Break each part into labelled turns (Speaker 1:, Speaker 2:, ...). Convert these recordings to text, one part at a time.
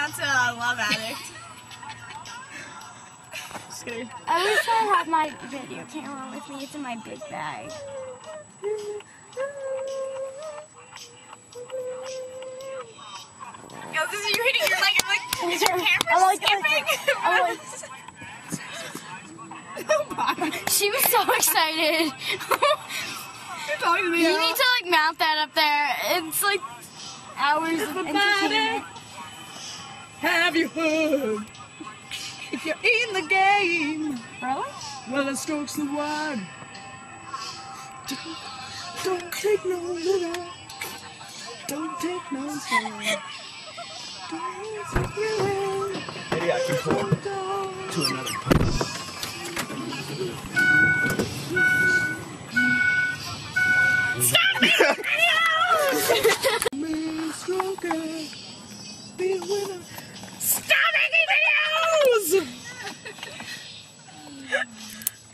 Speaker 1: counts Love Addict. Just kidding.
Speaker 2: I wish I had my video camera with me. It's in my big bag.
Speaker 1: Yo, this is you hitting your leg. I'm like, is your camera
Speaker 2: I'm like,
Speaker 1: skipping?
Speaker 2: She was so excited.
Speaker 1: You're talking to me.
Speaker 2: You need to like mount that up there. It's like hours of entertainment.
Speaker 1: Have you heard? If you're in the game,
Speaker 2: Really?
Speaker 1: well, the stroke's the one. Don't take no little. Don't take no small.
Speaker 3: Maybe I can pour to another place.
Speaker 1: Stop it! Stop making videos!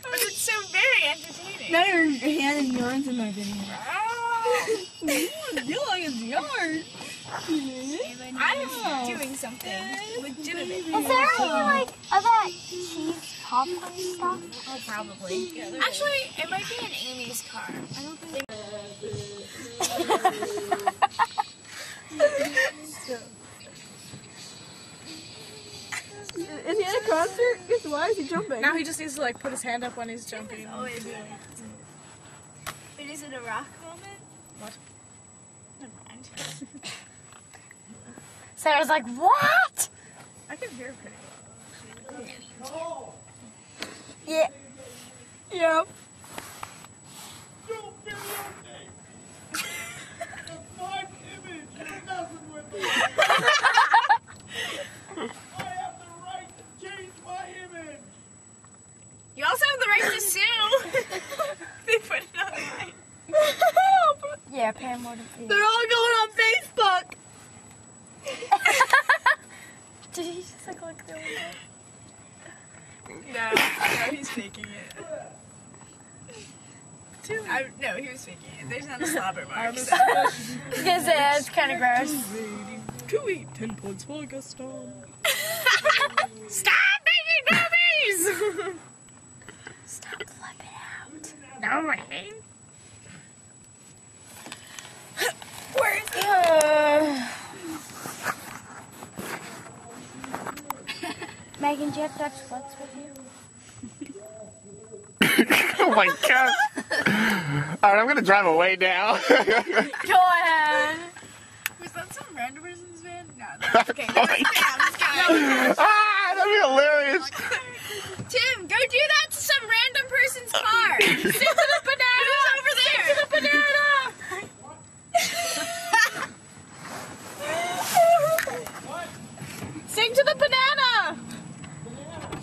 Speaker 1: But it's so very entertaining.
Speaker 4: Now your hand and yarn's in my video.
Speaker 1: Young is yours. I'm doing something legitimate.
Speaker 2: Is there any like other cheese popcorn stuff?
Speaker 1: Oh, probably. Actually, it might be in Amy's car. I don't think.
Speaker 4: Is he at a concert? Guess why is he jumping?
Speaker 1: Now he just needs to like put his hand up when he's jumping.
Speaker 2: Always doing. Wait, is it a rock moment?
Speaker 1: What? Never mind.
Speaker 2: Sarah's like, what?
Speaker 1: I can hear pretty well.
Speaker 2: Yeah.
Speaker 4: Yep.
Speaker 1: You also have the right to sue. They put it online.
Speaker 2: Yeah, Pam would have.
Speaker 4: They're all going on Facebook.
Speaker 2: Did he just like look through it?
Speaker 1: No, he's faking it. No, he was faking it. There's not a slobber mark.
Speaker 2: Because it's kind of gross.
Speaker 1: 2 10 points for Gaston. Stop making movies!
Speaker 2: Stop flipping out.
Speaker 1: No way.
Speaker 2: Where is Megan, do you have Dutch splits with you?
Speaker 3: Oh my god. Alright, I'm gonna drive away now.
Speaker 2: Go ahead.
Speaker 1: Was that some random person's van? No, that's okay.
Speaker 3: Oh my
Speaker 1: God.
Speaker 3: Ah, that'd be hilarious.
Speaker 1: Tim, go do that to some random person's car. Sing to the banana. Who's over there? Sing to the banana. Sing to the banana.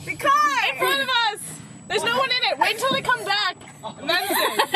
Speaker 1: The car. In front of us. There's no one in it. Wait until they come back. And then sing.